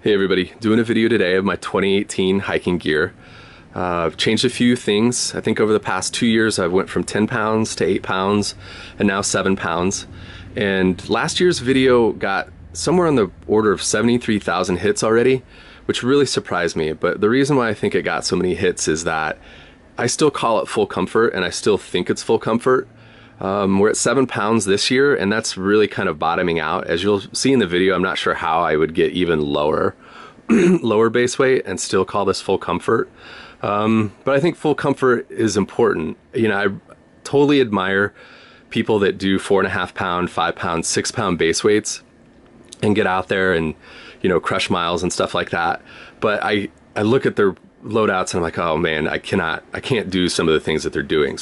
Hey everybody, doing a video today of my 2018 hiking gear. I've changed a few things. I think over the past 2 years I went from 10 pounds to 8 pounds and now 7 pounds. And last year's video got somewhere on the order of 73,000 hits already, which really surprised me. But the reason why I think it got so many hits is that I still call it full comfort and I still think it's full comfort. We're at 7 pounds this year, and that's really kind of bottoming out. As you'll see in the video, I'm not sure how I would get even lower, lower base weight and still call this full comfort. But I think full comfort is important. You know, I totally admire people that do 4.5 pound, 5 pound, 6 pound base weights and get out there and, you know, crush miles and stuff like that. But I look at their loadouts and I'm like, oh man, I can't do some of the things that they're doing.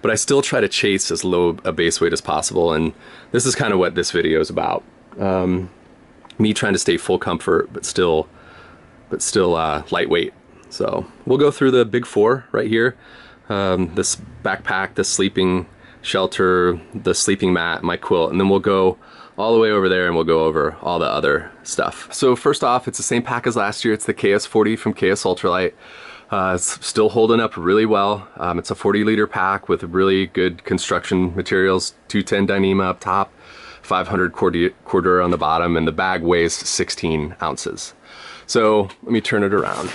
But I still try to chase as low a base weight as possible, and this is kind of what this video is about. Me trying to stay full comfort, but still lightweight. So we'll go through the big four right here. This backpack, the sleeping shelter, the sleeping mat, my quilt, and then we'll go all the way over there and we'll go over all the other stuff. So first off, it's the same pack as last year. It's the KS40 from Kaos Ultralight. It's still holding up really well. It's a 40-liter pack with really good construction materials, 210 Dyneema up top, 500 Cordura on the bottom, and the bag weighs 16 ounces. So let me turn it around.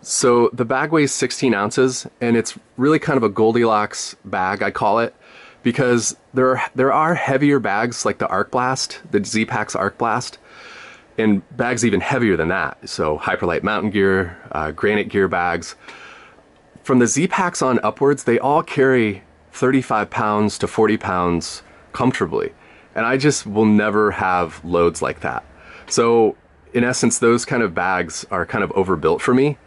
So the bag weighs 16 ounces, and it's really kind of a Goldilocks bag, I call it, because there are heavier bags like the Arc Blast, the Z-Packs Arc Blast, and bags even heavier than that. So Hyperlight mountain gear, granite gear bags. From the Z-Packs on upwards, they all carry 35 pounds to 40 pounds comfortably. And I just will never have loads like that. So in essence, those kind of bags are kind of overbuilt for me.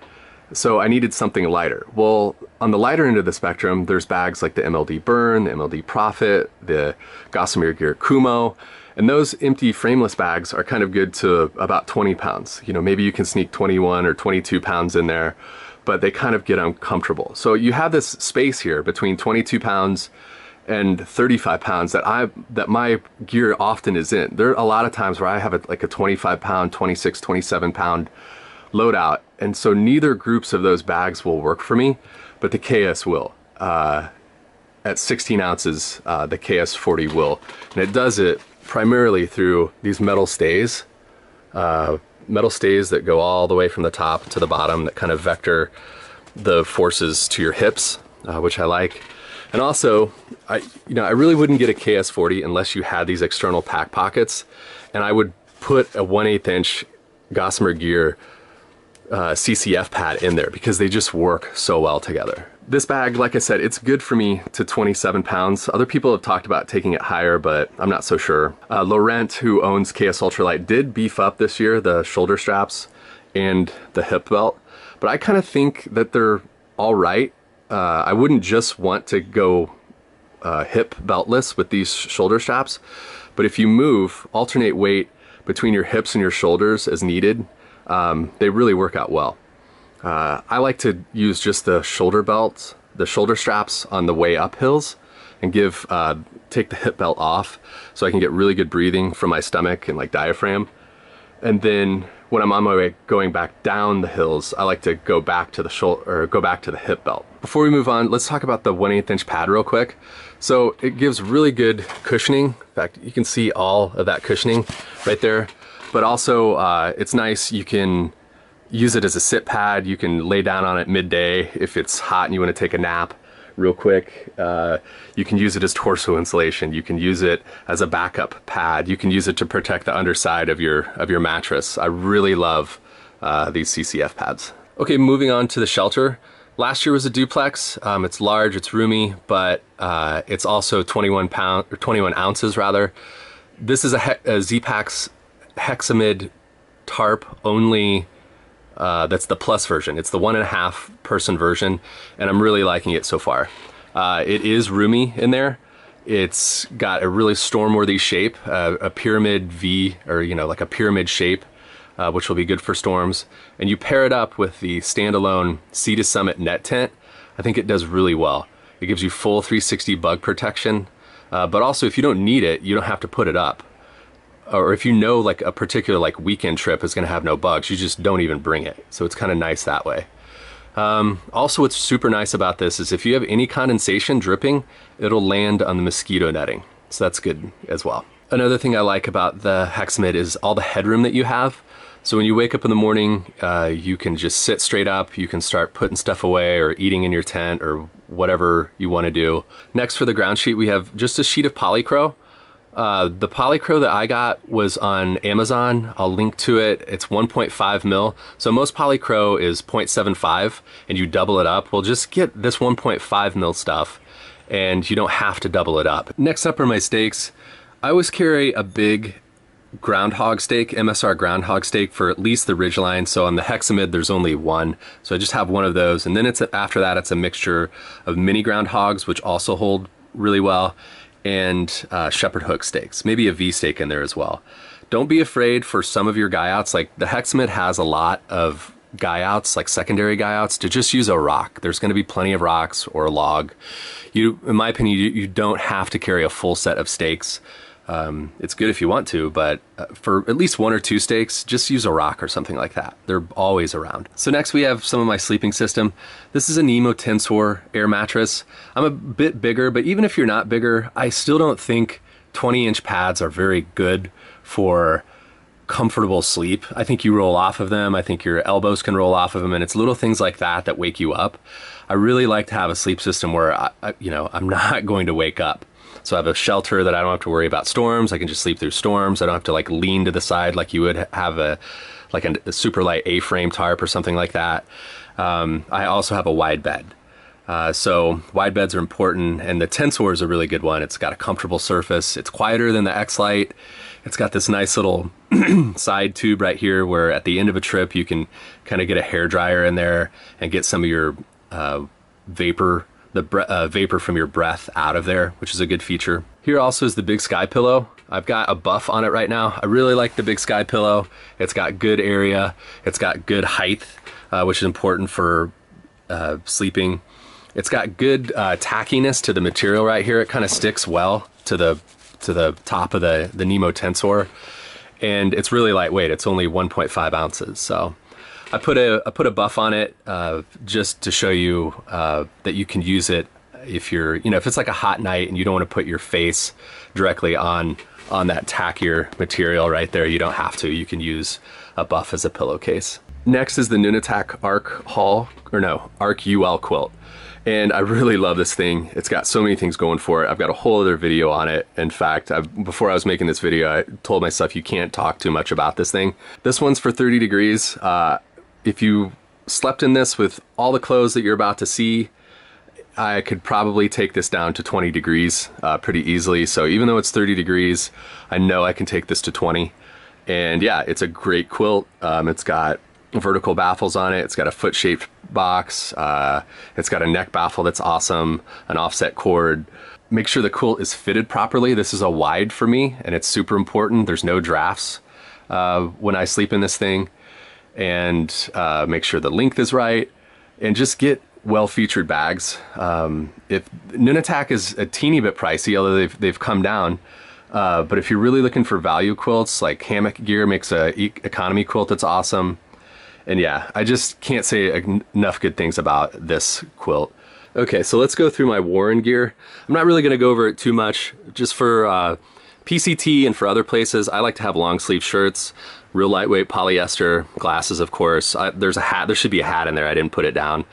So I needed something lighter. Well, on the lighter end of the spectrum, there's bags like the MLD Burn, the MLD Profit, the Gossamer Gear Kumo, and those empty frameless bags are kind of good to about 20 pounds. You know, maybe you can sneak 21 or 22 pounds in there, but they kind of get uncomfortable. So you have this space here between 22 pounds and 35 pounds that my gear often is in. There are a lot of times where I have like a 25 pound, 26, 27 pound loadout, and so neither groups of those bags will work for me, but the KS will. At 16 ounces, the KS40 will, and it does it primarily through these metal stays that go all the way from the top to the bottom that kind of vector the forces to your hips, which I like. And also, I really wouldn't get a KS40 unless you had these external pack pockets, and I would put a 1/8 inch Gossamer Gear CCF pad in there because they just work so well together. This bag, like I said, it's good for me to 27 pounds. Other people have talked about taking it higher, but I'm not so sure. Laurent, who owns Kaos Ultralight, did beef up this year the shoulder straps and the hip belt, but I kind of think that they're all right. I wouldn't just want to go hip beltless with these shoulder straps, but if you alternate weight between your hips and your shoulders as needed, they really work out well. I like to use just the shoulder belts, the shoulder straps on the way up hills, and take the hip belt off so I can get really good breathing from my stomach and like diaphragm. And then when I'm on my way going back down the hills, I like to go back to the hip belt. Before we move on, let's talk about the 1/8 inch pad real quick. So it gives really good cushioning. In fact, you can see all of that cushioning right there. But also, it's nice, you can use it as a sit pad. You can lay down on it midday if it's hot and you want to take a nap real quick. You can use it as torso insulation. You can use it as a backup pad. You can use it to protect the underside of your mattress. I really love these CCF pads. Okay, moving on to the shelter. Last year was a duplex. It's large, it's roomy, but it's also 21 ounces rather. This is a Z-Packs Hexamid Tarp only. That's the plus version. It's the 1.5 person version, and I'm really liking it so far. It is roomy in there. It's got a really storm-worthy shape, a pyramid V, or like a pyramid shape, which will be good for storms. And you pair it up with the standalone Sea to Summit net tent. I think it does really well. It gives you full 360 bug protection, but also if you don't need it, you don't have to put it up. or if you know like a particular like weekend trip is gonna have no bugs, you just don't even bring it. So it's kind of nice that way. Also, what's super nice about this is if you have any condensation dripping, it'll land on the mosquito netting. So that's good as well. Another thing I like about the Hexamid is all the headroom that you have. So when you wake up in the morning, you can just sit straight up, you can start putting stuff away or eating in your tent or whatever you want to do. Next, for the ground sheet, we have just a sheet of polycro. The polycro that I got was on Amazon. I'll link to it. It's 1.5 mil. So most polycro is 0.75 and you double it up. Well, just get this 1.5 mil stuff and you don't have to double it up. Next up are my stakes. I always carry a big groundhog stake, MSR groundhog stake for at least the ridgeline. So on the Hexamid, there's only one. So I just have one of those. And then after that, it's a mixture of mini groundhogs, which also hold really well, and shepherd hook stakes, maybe a V stake in there as well. Don't be afraid for some of your guy outs. Like the Hexamid has a lot of guy outs, like secondary guy outs, to just use a rock. There's going to be plenty of rocks or a log. In my opinion, you don't have to carry a full set of stakes. It's good if you want to, but for at least one or two stakes, just use a rock or something like that. They're always around. So next we have some of my sleeping system. This is a Nemo Tensor air mattress. I'm a bit bigger, but even if you're not bigger, I still don't think 20-inch pads are very good for comfortable sleep. I think you roll off of them. I think your elbows can roll off of them, and it's little things like that that wake you up. I really like to have a sleep system where I'm not going to wake up. So I have a shelter that I don't have to worry about storms. I can just sleep through storms. I don't have to like lean to the side like you would have a super light A-frame tarp or something like that. I also have a wide bed. So wide beds are important, and the Tensor is a really good one. It's got a comfortable surface. It's quieter than the X-Lite. It's got this nice little side tube right here where at the end of a trip you can kind of get a hair dryer in there and get some of your vapor from your breath out of there, which is a good feature. Here also is the Big Sky pillow. I've got a buff on it right now. I really like the Big Sky pillow. It's got good area. It's got good height, which is important for sleeping. It's got good tackiness to the material right here. It kind of sticks well to the top of the Nemo Tensor, and it's really lightweight. It's only 1.5 ounces. So I put a buff on it just to show you that you can use it if you're, if it's like a hot night and you don't want to put your face directly on that tackier material right there. You don't have to. You can use a buff as a pillowcase. Next is the Nunataq Arc Haul, Arc UL quilt. And I really love this thing. It's got so many things going for it. I've got a whole other video on it. In fact, before I was making this video, I told myself you can't talk too much about this thing. This one's for 30 degrees. If you slept in this with all the clothes that you're about to see, I could probably take this down to 20 degrees pretty easily. So even though it's 30 degrees, I know I can take this to 20. And yeah, it's a great quilt. It's got vertical baffles on it. It's got a foot-shaped box. It's got a neck baffle that's awesome, an offset cord. Make sure the quilt is fitted properly. This is a wide for me, and it's super important. There's no drafts when I sleep in this thing. And make sure the length is right, and just get well-featured bags. If Nunataq is a teeny bit pricey, although they've come down, but if you're really looking for value quilts, like Hammock Gear makes a economy quilt that's awesome. And yeah, I just can't say enough good things about this quilt. Okay, so let's go through my Warren gear. I'm not really gonna go over it too much. Just for PCT and for other places, I like to have long sleeve shirts, real lightweight polyester, glasses of course. There's a hat, there should be a hat in there, I didn't put it down.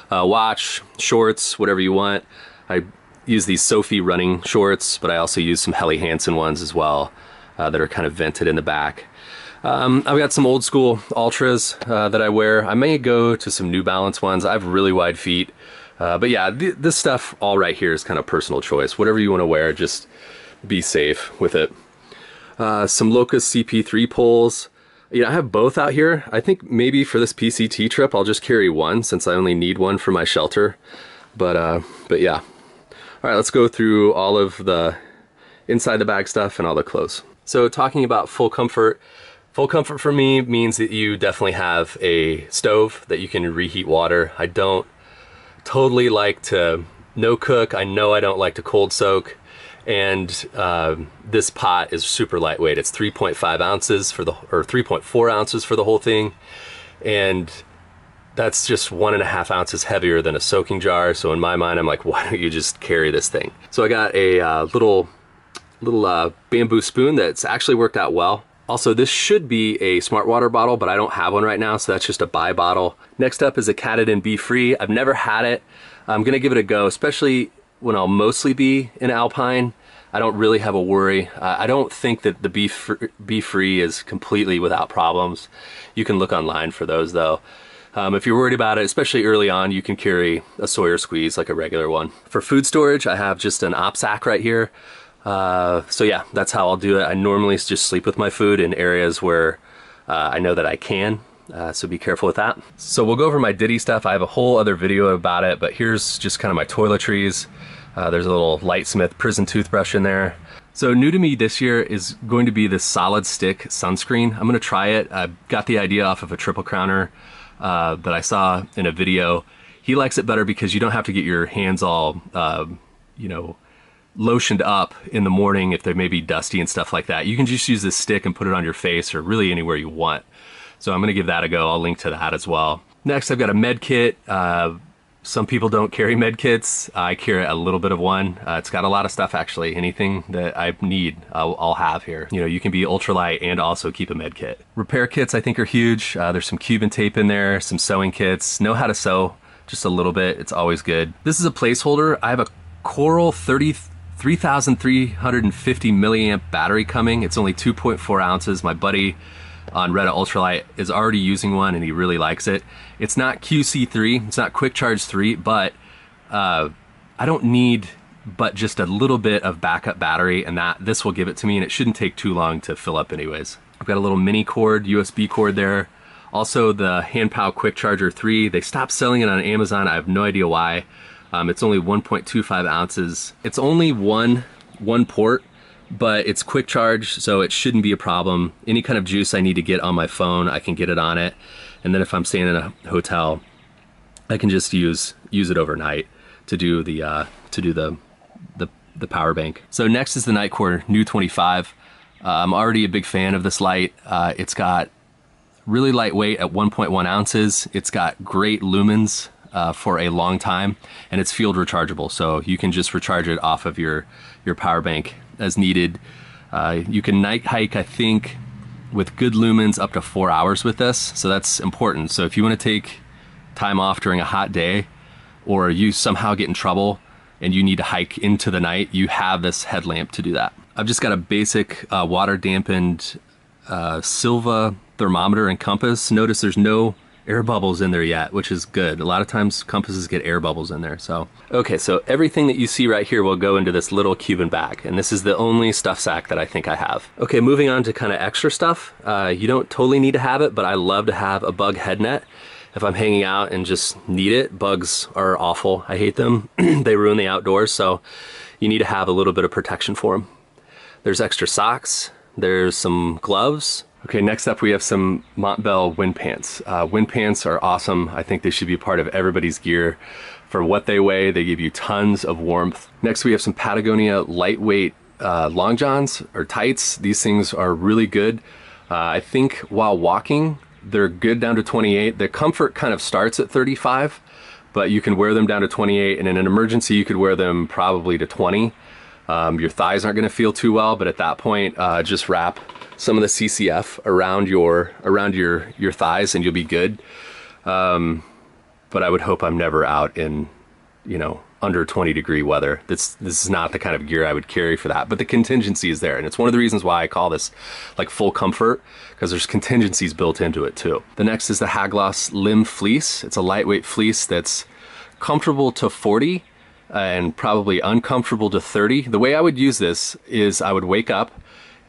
Watch, shorts, whatever you want. I use these Sophie running shorts, but I also use some Helly Hansen ones as well that are kind of vented in the back. I've got some old school Ultras that I wear. I may go to some New Balance ones. I have really wide feet. But yeah, this stuff all right here is kind of personal choice. Whatever you want to wear, just be safe with it. Some Locust CP3 poles. Yeah, I have both out here. I think maybe for this PCT trip, I'll just carry one since I only need one for my shelter. But yeah. All right, let's go through all of the inside the bag stuff and all the clothes. So talking about full comfort for me means that you definitely have a stove that you can reheat water. I don't totally like to no cook. I know I don't like to cold soak. And this pot is super lightweight. It's 3.5 ounces for or 3.4 ounces for the whole thing. And that's just 1.5 ounces heavier than a soaking jar. So in my mind, I'm like, why don't you just carry this thing? So I got a little bamboo spoon that's actually worked out well. Also, this should be a smart water bottle, but I don't have one right now, so that's just a buy bottle. Next up is a Katadyn Be Free. I've never had it. I'm gonna give it a go, especially when I'll mostly be in Alpine. I don't really have a worry. I don't think that the Be Free is completely without problems. You can look online for those though. If you're worried about it, especially early on, you can carry a Sawyer Squeeze like a regular one. For food storage, I have just an op sack right here. So yeah, that's how I'll do it. I normally just sleep with my food in areas where I know that I can, so be careful with that. So we'll go over my Ditty stuff. I have a whole other video about it, but here's just kind of my toiletries. There's a little Lightsmith prison toothbrush in there. So new to me this year is going to be this solid stick sunscreen. I'm gonna try it. I got the idea off of a Triple Crowner that I saw in a video. He likes it better because you don't have to get your hands all, you know, lotioned up in the morning if they may be dusty and stuff like that. You can just use this stick and put it on your face or really anywhere you want. So I'm gonna give that a go. I'll link to that as well. Next, I've got a med kit. Some people don't carry med kits. I carry a little bit of one. It's got a lot of stuff actually. Anything that I need, I'll have here. You know, you can be ultralight and also keep a med kit. Repair kits I think are huge. There's some Cuban tape in there, some sewing kits. Know how to sew just a little bit. It's always good. This is a placeholder. I have a Coral 3350 milliamp battery coming. It's only 2.4 ounces. My buddy on Reddit Ultralight is already using one and he really likes it. It's not QC3, it's not Quick Charge 3, but I don't need but just a little bit of backup battery, and this will give it to me, and it shouldn't take too long to fill up anyways. I've got a little mini cord, USB cord there. Also the HandPow Quick Charger 3, they stopped selling it on Amazon. I have no idea why. It's only 1.25 ounces. It's only one port, but it's quick charge, so it shouldn't be a problem. Any kind of juice I need to get on my phone, I can get it on it. And then if I'm staying in a hotel, I can just use it overnight to do the power bank. So next is the Nitecore New 25. I'm already a big fan of this light. It's got really lightweight at 1.1 ounces. It's got great lumens for a long time, and it's field rechargeable, so you can just recharge it off of your power bank as needed. You can night hike, I think, with good lumens up to 4 hours with this, so that's important. So if you want to take time off during a hot day, or you somehow get in trouble and you need to hike into the night, you have this headlamp to do that. I've just got a basic water dampened Silva thermometer and compass. Notice there's no air bubbles in there yet, which is good. A lot of times compasses get air bubbles in there. So okay, so everything that you see right here will go into this little Cuban bag, and this is the only stuff sack that I think I have. Okay, moving on to kind of extra stuff. You don't totally need to have it, but I love to have a bug head net if I'm hanging out and just need it. Bugs are awful. I hate them. They ruin the outdoors, so you need to have a little bit of protection for them. There's extra socks. There's some gloves. Okay, next up we have some Montbello wind pants. Wind pants are awesome. I think they should be part of everybody's gear. For what they weigh, they give you tons of warmth. Next we have some Patagonia lightweight long johns or tights. These things are really good. I think while walking, they're good down to 28. The comfort kind of starts at 35, but you can wear them down to 28, and in an emergency you could wear them probably to 20. Your thighs aren't gonna feel too well, but at that point, just wrap some of the CCF around your thighs and you'll be good. But I would hope I'm never out in, you know, under 20-degree weather. This is not the kind of gear I would carry for that, but the contingency is there, and it's one of the reasons why I call this like full comfort, because there's contingencies built into it too. The next is the Haglf Limb Fleece. It's a lightweight fleece that's comfortable to 40 and probably uncomfortable to 30. The way I would use this is I would wake up,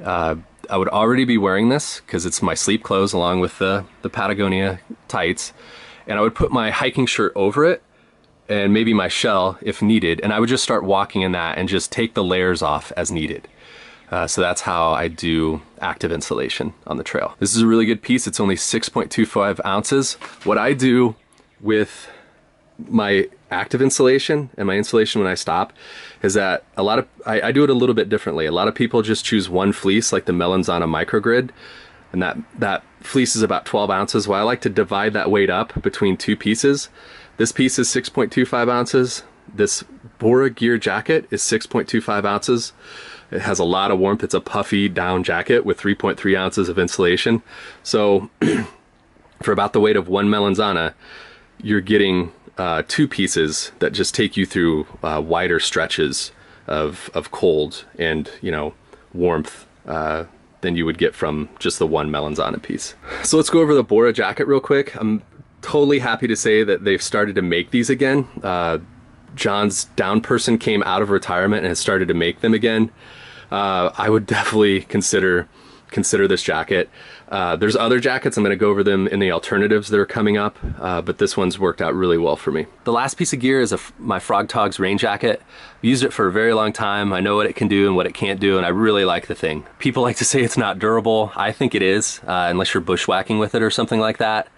I would already be wearing this because it's my sleep clothes along with the Patagonia tights, and I would put my hiking shirt over it and maybe my shell if needed, and I would just start walking in that and just take the layers off as needed. So that's how I do active insulation on the trail. This is a really good piece. It's only 6.25 ounces. What I do with my active insulation and my insulation when I stop is that I do it a little bit differently. A lot of people just choose one fleece, like the Melanzana microgrid, and that fleece is about 12 ounces. Well, I like to divide that weight up between two pieces. This piece is 6.25 ounces. This Borgir Jacket is 6.25 ounces. It has a lot of warmth. It's a puffy down jacket with 3.3 ounces of insulation. So for about the weight of one Melanzana, you're getting two pieces that just take you through wider stretches of cold and, you know, warmth than you would get from just the one Melanzana piece. So let's go over the Borgir Jacket real quick. I'm totally happy to say that they've started to make these again. John's down person came out of retirement and has started to make them again. I would definitely consider this jacket. There's other jackets, I'm going to go over them in the alternatives that are coming up, but this one's worked out really well for me. The last piece of gear is my Frog Togs rain jacket. I've used it for a very long time. I know what it can do and what it can't do, and I really like the thing. People like to say it's not durable. I think it is, unless you're bushwhacking with it or something like that.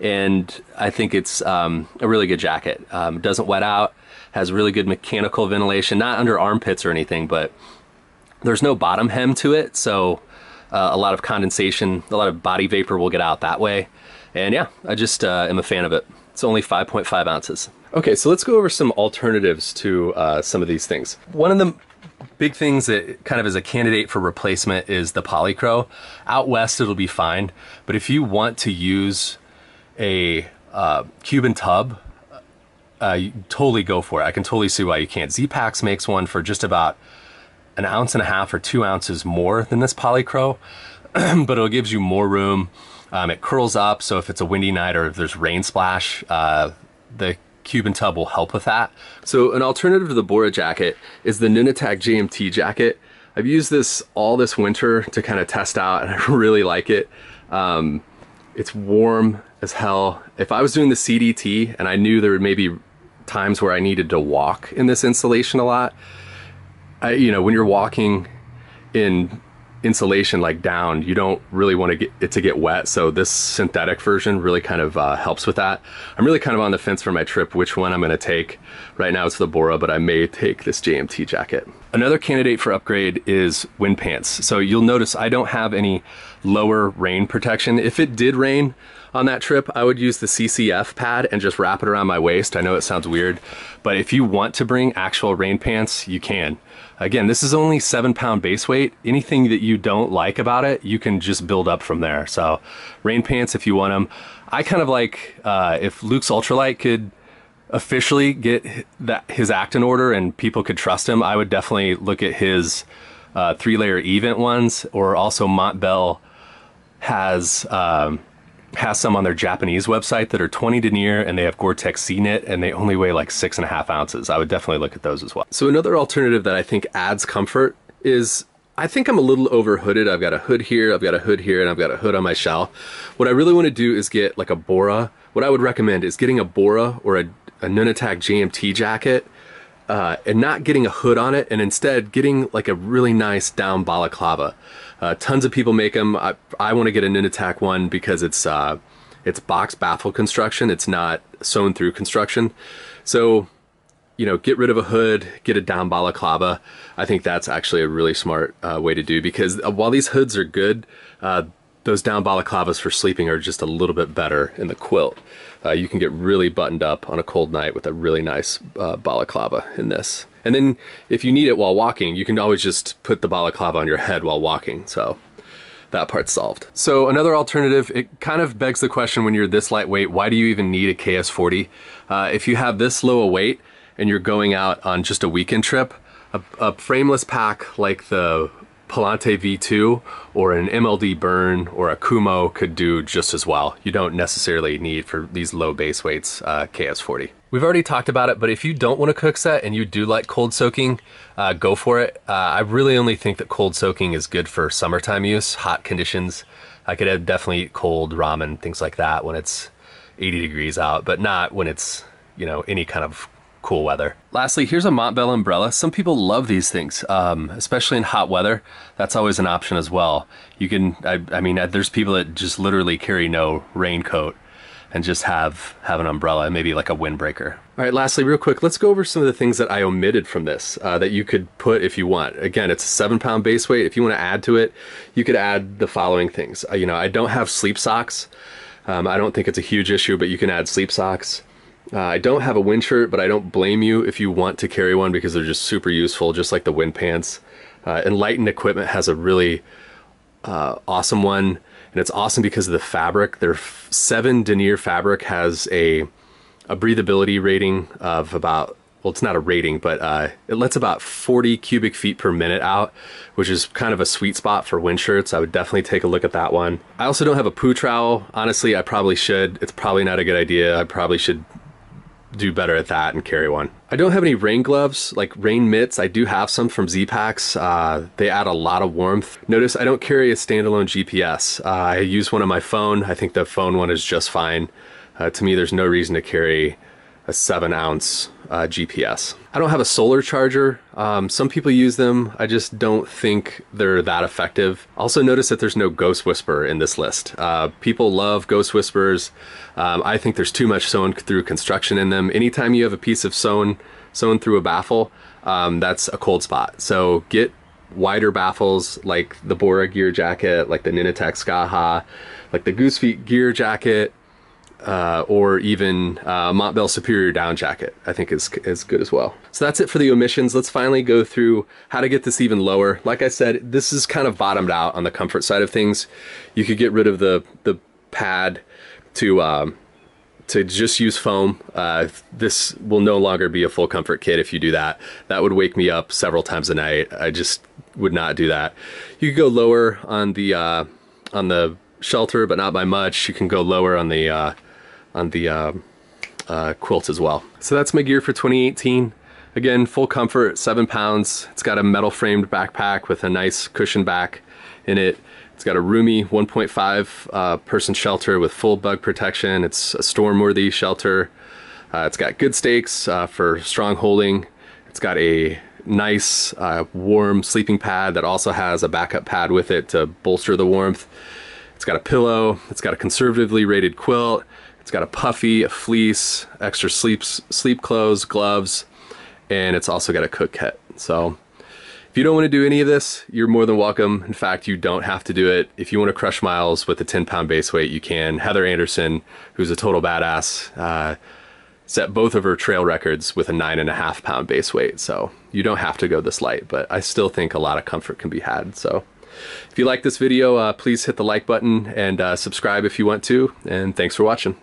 And I think it's a really good jacket. It doesn't wet out, has really good mechanical ventilation, not under armpits or anything, but there's no bottom hem to it, so a lot of condensation, a lot of body vapor will get out that way. And yeah, I just am a fan of it. It's only 5.5 ounces. Okay, so let's go over some alternatives to some of these things. One of the big things that kind of is a candidate for replacement is the Polycro. Out west it'll be fine, but if you want to use a Cuban tub, you totally go for it. I can totally see why you can't. Z-Packs makes one for just about 1.5 ounces or 2 ounces more than this Polycro, but it gives you more room. It curls up, so if it's a windy night or if there's rain splash, the Cuban tub will help with that. So an alternative to the Borgir Jacket is the Nunatak Gmt Jacket. I've used this all this winter to kind of test out, and I really like it. It's warm as hell. If I was doing the CDT and I knew there may be times where I needed to walk in this insulation a lot, you know, when you're walking in insulation like down, you don't really want to get it to get wet, so this synthetic version really kind of helps with that. I'm really kind of on the fence for my trip which one I'm going to take. Right now it's the Borgir, but I may take this GMT jacket. Another candidate for upgrade is wind pants. So you'll notice I don't have any lower rain protection. If it did rain on that trip, I would use the CCF pad and just wrap it around my waist. I know it sounds weird, but if you want to bring actual rain pants, you can. Again, this is only 7-pound base weight. Anything that you don't like about it, you can just build up from there. So rain pants if you want them. I kind of like, if Luke's Ultralight could officially get his act in order and people could trust him, I would definitely look at his 3-layer event ones, or also Montbello has some on their Japanese website that are 20 denier and they have Gore-Tex C-knit and they only weigh like 6.5 ounces. I would definitely look at those as well. So another alternative that I think adds comfort is, I think I'm a little over hooded. I've got a hood here, I've got a hood here, and I've got a hood on my shell. What I really want to do is get like a Borgir. What I would recommend is getting a Borgir or a Nunatak Gmt jacket and not getting a hood on it, and instead getting like a really nice down balaclava. Tons of people make them. I want to get a Nunatak one because it's box baffle construction. It's not sewn through construction. So, you know, get rid of a hood, get a down balaclava. I think that's actually a really smart way to do, because while these hoods are good, those down balaclavas for sleeping are just a little bit better in the quilt. You can get really buttoned up on a cold night with a really nice balaclava in this. And then if you need it while walking, you can always just put the balaclava on your head while walking. So that part's solved. So another alternative, it kind of begs the question, when you're this lightweight, why do you even need a KS40? If you have this low a weight and you're going out on just a weekend trip, a frameless pack like the Palante V2 or an MLD Burn or a Kumo could do just as well. You don't necessarily need, for these low base weights, KS40. We've already talked about it, but if you don't want a cook set and you do like cold soaking, go for it. I really only think that cold soaking is good for summertime use, hot conditions. I could definitely eat cold ramen, things like that, when it's 80 degrees out, but not when it's, you know, any kind of cool weather. Lastly, here's a Montbello Umbrella. Some people love these things, especially in hot weather. That's always an option as well. You can, I mean, there's people that just literally carry no raincoat, and just have an umbrella, maybe like a windbreaker. All right, lastly, real quick, let's go over some of the things that I omitted from this that you could put if you want. Again, it's a 7 pound base weight. If you want to add to it, you could add the following things. You know, I don't have sleep socks. I don't think it's a huge issue, but you can add sleep socks. I don't have a wind shirt, but I don't blame you if you want to carry one because they're just super useful, just like the wind pants. Enlightened Equipment has a really awesome one, and it's awesome because of the fabric. Their 7 denier fabric has a breathability rating of about, well, it's not a rating, but it lets about 40 cubic feet per minute out, which is kind of a sweet spot for wind shirts. I would definitely take a look at that one. I also don't have a poo trowel. Honestly, I probably should. It's probably not a good idea. I probably should do better at that and carry one. I don't have any rain gloves, like rain mitts. I do have some from Z-Packs. They add a lot of warmth. Notice I don't carry a standalone GPS. I use one on my phone. I think the phone one is just fine. To me, there's no reason to carry a 7-ounce GPS. I don't have a solar charger. Some people use them. I just don't think they're that effective. Also notice that there's no Ghost Whisperer in this list. People love Ghost Whisperers. I think there's too much sewn through construction in them. Anytime you have a piece of sewn through a baffle, that's a cold spot. So get wider baffles like the Borgir Jacket, like the Nunataq Skaha, like the Goose Feet Gear Jacket, or even Montbello Superior Down Jacket, I think is good as well. So that's it for the omissions. Let's finally go through how to get this even lower. Like I said, this is kind of bottomed out on the comfort side of things. You could get rid of the pad to just use foam. This will no longer be a full comfort kit if you do that. That would wake me up several times a night. I just would not do that. You could go lower on the shelter, but not by much. You can go lower on the quilt as well. So that's my gear for 2018. Again, full comfort, 7 pounds. It's got a metal framed backpack with a nice cushion back in it. It's got a roomy 1.5 person shelter with full bug protection. It's a storm-worthy shelter. It's got good stakes for strong holding. It's got a nice warm sleeping pad that also has a backup pad with it to bolster the warmth. It's got a pillow. It's got a conservatively rated quilt. It's got a puffy, a fleece, extra sleep clothes, gloves, and it's also got a cook kit. So if you don't want to do any of this, you're more than welcome. In fact, you don't have to do it. If you want to crush miles with a 10-pound base weight, you can. Heather Anderson, who's a total badass, set both of her trail records with a 9.5-pound base weight. So you don't have to go this light, but I still think a lot of comfort can be had. So if you like this video, please hit the like button and subscribe if you want to, and thanks for watching.